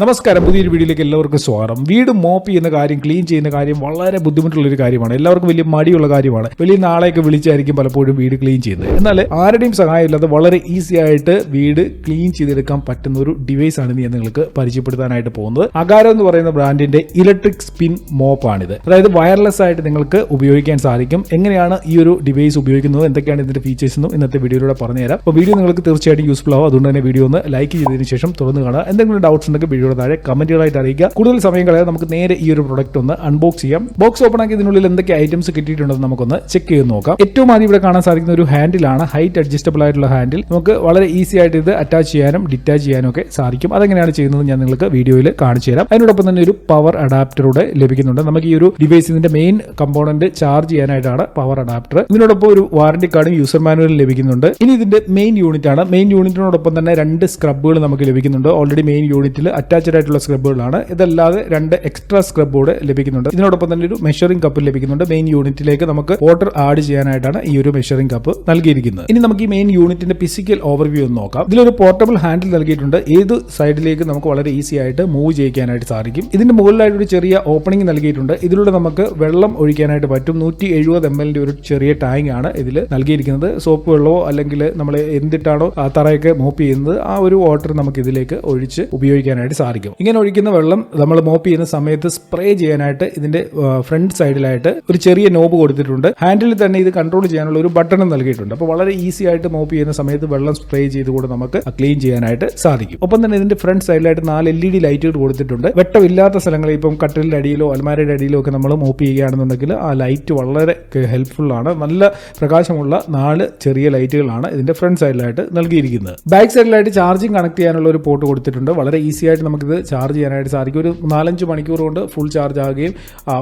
നമസ്കാരം, പുതിയൊരു വീഡിയോയിലേക്ക് എല്ലാവർക്കും സ്വാഗതം. വീട് മോപ്പ് ചെയ്യുന്ന കാര്യം, ക്ലീൻ ചെയ്യുന്ന കാര്യം വളരെ ബുദ്ധിമുട്ടുള്ളൊരു കാര്യമാണ്. എല്ലാവർക്കും വലിയ മടിയുള്ള കാര്യമാണ്. വലിയ നാളെയൊക്കെ വിളിച്ചായിരിക്കും പലപ്പോഴും വീട് ക്ലീൻ ചെയ്യുന്നത്. എന്നാൽ ആരുടെയും സഹായം ഇല്ലാതെ വളരെ ഈസി ആയിട്ട് വീട് ക്ലീൻ ചെയ്തെടുക്കാൻ പറ്റുന്ന ഒരു ഡിവൈസ് ആണ് ഞാൻ നിങ്ങൾക്ക് പരിചയപ്പെടുത്താനായിട്ട് പോകുന്നത്. അഗാരോ എന്ന് പറയുന്ന ബ്രാൻഡിന്റെ ഇലക്ട്രിക് സ്പിൻ മോപ്പ് ആണിത്. അതായത് വയർലെസ് ആയിട്ട് നിങ്ങൾക്ക് ഉപയോഗിക്കാൻ സാധിക്കും. എങ്ങനെയാണ് ഈ ഒരു ഡിവൈസ് ഉപയോഗിക്കുന്നത്, എന്തൊക്കെയാണ് ഇതിന്റെ ഫീച്ചേഴ്സ് എന്നും ഇന്നത്തെ വീഡിയോയിലൂടെ പറഞ്ഞുതരാം. അപ്പോൾ വീഡിയോ നിങ്ങൾക്ക് തീർച്ചയായിട്ടും യൂസ്ഫുൾ ആവും. അതുകൊണ്ട് തന്നെ വീഡിയോ ഒന്ന് ലൈക്ക് ചെയ്തതിനു ശേഷം തുറന്നു കാണുക. എന്തെങ്കിലും ഡൗട്ട്സ് ഉണ്ടെങ്കിൽ വീഡിയോ താഴെ കമന്റുകളായിട്ട് അറിയിക്കുക. കൂടുതൽ സമയം കളയാതെ നമുക്ക് നേരെ ഈ ഒരു പ്രൊഡക്റ്റ് ഒന്ന് അൺബോക്സ് ചെയ്യാം. ബോക്സ് ഓപ്പൺ ആക്കി ഇതിനുള്ളിൽ എന്തൊക്കെ ഐറ്റംസ് കിട്ടിയിട്ടുണ്ടെന്ന് നമുക്കൊന്ന് ചെക്ക് ചെയ്ത് നോക്കാം. ഏറ്റവും ആദ്യം ഇവിടെ കാണാൻ സാധിക്കുന്ന ഒരു ഹാൻഡിലാണ്. ഹൈറ്റ് അഡ്ജസ്റ്റബിൾ ആയിട്ടുള്ള ഹാൻഡിൽ. നമുക്ക് വളരെ ഈസി ആയിട്ട് ഇത് അറ്റാച്ച് ചെയ്യാനും ഡിറ്റാച്ച് ചെയ്യാനും ഒക്കെ സാധിക്കും. അതെങ്ങനെയാണ് ചെയ്യുന്നത് ഞാൻ നിങ്ങൾക്ക് വീഡിയോയിൽ കാണിച്ചു തരാം. അതിനോടൊപ്പം തന്നെ ഒരു പവർ അഡാപ്റ്ററൂടെ ലഭിക്കുന്നുണ്ട്. നമുക്ക് ഈ ഒരു ഡിവൈസ് ഇതിന്റെ മെയിൻ കമ്പോണന്റ് ചാർജ് ചെയ്യാനായിട്ടാണ് പവർ അഡാപ്റ്റർ. ഇതിനോടൊപ്പം ഒരു വാറന്റി കാർഡും യൂസർ മാനുവലും ലഭിക്കുന്നുണ്ട്. ഇനി ഇതിന്റെ മെയിൻ യൂണിറ്റ് ആണ്. മെയിൻ യൂണിറ്റിനോടൊപ്പം തന്നെ 2 സ്ക്രബുകൾ നമുക്ക് ലഭിക്കുന്നുണ്ട്. ഓൾറെഡി മെയിൻ യൂണിറ്റിൽ അറ്റാച്ച്ഡ് ആയിട്ടുള്ള സ്ക്രബുകളാണ്. ഇതല്ലാതെ 2 എക്സ്ട്രാ സ്ക്രബോർഡ് ലഭിക്കുന്നുണ്ട്. ഇതിനോടൊപ്പം തന്നെ ഒരു മെഷറിംഗ് കപ്പ് ലഭിക്കുന്നുണ്ട്. മെയിൻ യൂണിറ്റിലേക്ക് നമുക്ക് വാട്ടർ ആഡ് ചെയ്യാനായിട്ടാണ് ഈ ഒരു മെഷറിംഗ് കപ്പ് നൽകിയിരിക്കുന്നത്. ഇനി നമുക്ക് ഈ മെയിൻ യൂണിറ്റിന്റെ ഫിസിക്കൽ ഓവർവ്യൂ ഒന്ന് നോക്കാം. ഇതിലൊരു പോർട്ടബിൾ ഹാൻഡിൽ നൽകിയിട്ടുണ്ട്. ഏത് സൈഡിലേക്ക് നമുക്ക് വളരെ ഈസി ആയിട്ട് മൂവ് ചെയ്യിക്കാനായിട്ട് സാധിക്കും. ഇതിന്റെ മുകളിലായിട്ട് ഒരു ചെറിയ ഓപ്പണിംഗ് നൽകിയിട്ടുണ്ട്. ഇതിലൂടെ നമുക്ക് വെള്ളം ഒഴിക്കാനായിട്ട് പറ്റും. 170 ml ഒരു ചെറിയ ടാങ്ക് ആണ് ഇതിൽ നൽകിയിരിക്കുന്നത്. സോപ്പ് വെള്ളമോ അല്ലെങ്കിൽ നമ്മൾ എന്തിട്ടാണോ തറയൊക്കെ മോപ്പ് ചെയ്യുന്നത് ആ ഒരു വാട്ടർ നമുക്ക് ഇതിലേക്ക് ഒഴിച്ച് ഉപയോഗിക്കാനായിട്ട് സാധിക്കും. ഇങ്ങനെ ഒഴിക്കുന്ന വെള്ളം നമ്മൾ മോപ്പ് ചെയ്യുന്ന സമയത്ത് സ്പ്രേ ചെയ്യാനായിട്ട് ഇതിന്റെ ഫ്രണ്ട് സൈഡിലായിട്ട് ഒരു ചെറിയ നോബ് കൊടുത്തിട്ടുണ്ട്. ഹാൻഡിൽ തന്നെ ഇത് കൺട്രോൾ ചെയ്യാനുള്ള ഒരു ബട്ടണും നൽകിയിട്ടുണ്ട്. അപ്പോൾ വളരെ ഈസി ആയിട്ട് മോപ്പ് ചെയ്യുന്ന സമയത്ത് വെള്ളം സ്പ്രേ ചെയ്തുകൊണ്ട് നമുക്ക് ക്ലീൻ ചെയ്യാനായിട്ട് സാധിക്കും. ഒപ്പം തന്നെ ഇതിന്റെ ഫ്രണ്ട് സൈഡിലായിട്ട് 4 LED ലൈറ്റുകൾ കൊടുത്തിട്ടുണ്ട്. വെട്ടമില്ലാത്ത സ്ഥലങ്ങളിൽ ഇപ്പം കട്ടിലിന്റെ അടിയിലോ അൽമാരയുടെ അടിയിലോ ഒക്കെ നമ്മൾ മോപ്പ് ചെയ്യുകയാണെന്നുണ്ടെങ്കിൽ ആ ലൈറ്റ് വളരെ ഹെൽപ്ഫുൾ ആണ്. നല്ല പ്രകാശമുള്ള 4 ചെറിയ ലൈറ്റുകളാണ് ഇതിന്റെ ഫ്രണ്ട് സൈഡിലായിട്ട് നൽകിയിരിക്കുന്നത്. ബാക്ക് സൈഡിലായിട്ട് ചാർജിങ് കണക്ട് ചെയ്യാനുള്ള ഒരു പോർട്ട് കൊടുത്തിട്ടുണ്ട്. വളരെ ഈസി ആയിട്ട് നമുക്കിത് ചാർജ് ചെയ്യാനായിട്ട് സാധിക്കും. ഒരു 4-5 മണിക്കൂർ കൊണ്ട് ഫുൾ ചാർജ് ആകുകയും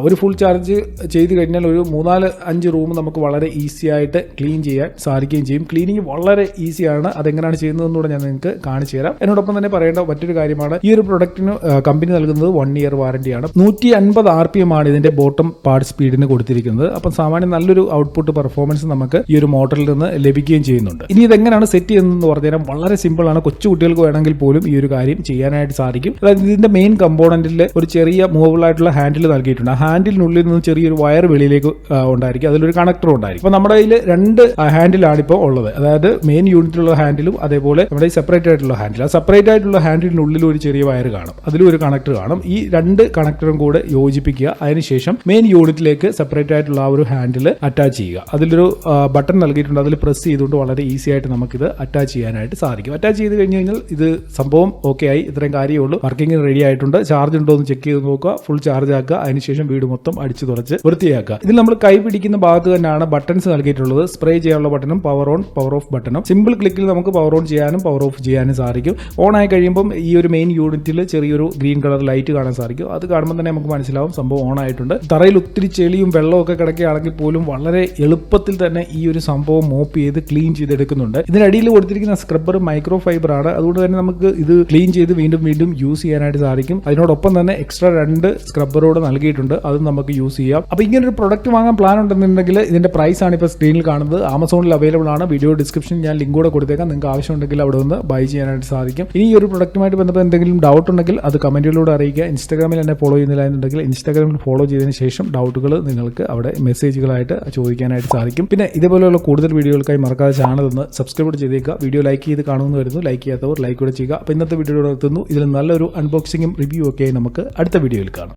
ഒരു ഫുൾ ചാർജ് ചെയ്ത് കഴിഞ്ഞാൽ ഒരു 3-4-5 റൂം നമുക്ക് വളരെ ഈസി ആയിട്ട് ക്ലീൻ ചെയ്യാൻ സാധിക്കുകയും ചെയ്യും. ക്ലീനിങ് വളരെ ഈസിയാണ്. അതെങ്ങനെയാണ് ചെയ്യുന്നതെന്നൂടെ ഞാൻ നിങ്ങൾക്ക് കാണിച്ചു തരാം. എന്നോടൊപ്പം തന്നെ പറയേണ്ട മറ്റൊരു കാര്യമാണ്, ഈ ഒരു പ്രൊഡക്റ്റിന് കമ്പനി നൽകുന്നത് 1 ഇയർ വാറന്റിയാണ്. 150 RPM ആണ് ഇതിന്റെ ബോട്ടം പാർട്ട് സ്പീഡിന് കൊടുത്തിരിക്കുന്നത്. അപ്പം സാമാന്യം നല്ലൊരു ഔട്ട്പുട്ട് പെർഫോമൻസ് നമുക്ക് ഈ ഒരു മോഡലിൽ നിന്ന് ലഭിക്കുകയും ചെയ്യുന്നുണ്ട്. ഇനി ഇതെങ്ങനെയാണ് സെറ്റ് ചെയ്യുന്നതെന്ന് പറഞ്ഞുതരാം. വളരെ സിമ്പിൾ ആണ്. കൊച്ചു കുട്ടികൾക്ക് വേണമെങ്കിൽ പോലും ഈ ഒരു കാര്യം ചെയ്യാനായിട്ട് സാധിക്കും. അതായത് ഇതിന്റെ മെയിൻ കമ്പോണന്റിൽ ഒരു ചെറിയ മൂവബിൾ ആയിട്ടുള്ള ഹാൻഡിൽ നൽകിയിട്ടുണ്ട്. ആ ഹാൻഡിലിനുള്ളിൽ നിന്ന് ചെറിയൊരു വയർ വെളിയിലേക്ക് ഉണ്ടായിരിക്കും. അതിലൊരു കണക്ടർ ഉണ്ടായിരിക്കും. അപ്പോൾ നമ്മുടെ കയ്യിൽ 2 ഹാൻഡിലാണ് ഇപ്പോൾ ഉള്ളത്. അതായത് മെയിൻ യൂണിറ്റിലുള്ള ഹാൻഡിലും അതേപോലെ നമ്മുടെ സെപ്പറേറ്റ് ആയിട്ടുള്ള ഹാൻഡിൽ. ആ സെപ്പറേറ്റ് ആയിട്ടുള്ള ഹാൻഡിലിനുള്ളിൽ ഒരു ചെറിയ വയർ കാണും. അതിലും ഒരു കണക്ടർ കാണും. ഈ 2 കണക്ടറും കൂടെ യോജിപ്പിക്കുക. അതിനുശേഷം മെയിൻ യൂണിറ്റിലേക്ക് സെപ്പറേറ്റ് ആയിട്ടുള്ള ആ ഒരു ഹാൻഡിൽ അറ്റാച്ച് ചെയ്യുക. അതിലൊരു ബട്ടൺ നൽകിയിട്ടുണ്ട്. അതിൽ പ്രസ് ചെയ്തുകൊണ്ട് വളരെ ഈസി ആയിട്ട് നമുക്കിത് അറ്റാച്ച് ചെയ്യാനായിട്ട് സാധിക്കും. അറ്റാച്ച് ചെയ്ത് കഴിഞ്ഞ് കഴിഞ്ഞാൽ ഇത് സംഭവം ഓക്കെ ആയി. ഇത്രയും കാര്യമേ ഉള്ളൂ. വർക്കിംഗ് റെഡി ആയിട്ടുണ്ട്. ചാർജ് ഉണ്ടോ എന്ന് ചെക്ക് ചെയ്ത് നോക്കുക. ഫുൾ ചാർജ് ആക്കുക. അതിനുശേഷം വീട് മൊത്തം അടിച്ചു തുറച്ച് വൃത്തിയാക്കുക. ഇതിൽ നമ്മൾ കൈ പിടിക്കുന്ന ഭാഗത്ത് തന്നെയാണ് ബട്ടൺസ് നൽകിയിട്ടുള്ളത്. സ്പ്രേ ചെയ്യാനുള്ള ബട്ടണും പവർ ഓൺ പവർ ഓഫ് ബട്ടണും. സിമ്പിൾ ക്ലിക്കിൽ നമുക്ക് പവർ ഓൺ ചെയ്യാനും പവർ ഓഫ് ചെയ്യാനും സാധിക്കും. ഓൺ ആയി കഴിയുമ്പോൾ ഈ ഒരു മെയിൻ യൂണിറ്റിൽ ചെറിയൊരു ഗ്രീൻ കളർ ലൈറ്റ് കാണാൻ സാധിക്കും. അത് കാണുമ്പോൾ തന്നെ നമുക്ക് മനസ്സിലാവും സംഭവം ഓൺ ആയിട്ടുണ്ട്. തറയിൽ ഒത്തിരി ചെളിയും വെള്ളവും ഒക്കെ കിടക്കുകയാണെങ്കിൽ പോലും വളരെ എളുപ്പത്തിൽ തന്നെ ഈ ഒരു സംഭവം മോപ്പ് ചെയ്ത് ക്ലീൻ ചെയ്തെടുക്കുന്നുണ്ട്. ഇതിനടിയിൽ കൊടുത്തിരിക്കുന്ന സ്ക്രബ്ബർ മൈക്രോ ഫൈബർ ആണ്. അതുകൊണ്ട് തന്നെ നമുക്ക് ഇത് ക്ലീൻ ചെയ്ത് വീണ്ടും വീണ്ടും യൂസ് ചെയ്യാനായിട്ട് സാധിക്കും. അതിനോടൊപ്പം തന്നെ എക്സ്ട്രാ 2 സ്ക്രബ്ബറോട് നൽകിയിട്ടുണ്ട്. അതും നമുക്ക് യൂസ് ചെയ്യാം. അപ്പോൾ ഇങ്ങനെ ഒരു പ്രൊഡക്റ്റ് വാങ്ങാൻ പ്ലാൻ ഉണ്ടെന്നുണ്ടെങ്കിൽ ഇതിന്റെ പ്രൈസ് ആണ് ഇപ്പോൾ സ്ക്രീനിൽ കാണുന്നത്. ആമസോണിൽ അവൈലബിൾ ആണ്. വീഡിയോ ഡിസ്ക്രിപ്ഷനിൽ ഞാൻ ലിങ്ക് കൂടെ കൊടുത്തേക്കാം. നിങ്ങൾക്ക് ആവശ്യമുണ്ടെങ്കിൽ അവിടെ നിന്ന് ബൈ ചെയ്യാനായിട്ട് സാധിക്കും. ഇനി ഈ ഒരു പ്രൊഡക്റ്റുമായിട്ട് ബന്ധപ്പെട്ട് എന്തെങ്കിലും ഡൗട്ട് ഉണ്ടെങ്കിൽ അത് കമന്റിലൂടെ അറിയിക്കുക. ഇൻസ്റ്റാഗ്രാമിൽ എന്നെ ഫോളോ ചെയ്യുന്നില്ല എന്നുണ്ടെങ്കിൽ ഇൻസ്റ്റാഗ്രാമിൽ ഫോളോ ചെയ്തതിന് ശേഷം ഡൗട്ടുകൾ നിങ്ങൾക്ക് അവിടെ മെസ്സേജുകളായിട്ട് ചോദിക്കാനായിട്ട് സാധിക്കും. പിന്നെ ഇതേപോലെയുള്ള കൂടുതൽ വീഡിയോകൾക്കായി മറക്കാതെ ചാനൽ ഒന്ന് സബ്സ്ക്രൈബ് ചെയ്തേക്കുക. വീഡിയോ ലൈക്ക് ചെയ്ത് കാണുമെന്ന് വരുന്നു. ലൈക്ക് ചെയ്യാത്തവർ ലൈക്ക് കൂടെ ചെയ്യുക. അപ്പോൾ ഇന്നത്തെ വീഡിയോയോടെ എത്തുന്നു. ഇതിൽ നല്ലൊരു അൺബോക്സിംഗും റിവ്യൂ ഒക്കെ നമുക്ക് അടുത്ത വീഡിയോയിൽ കാണാം.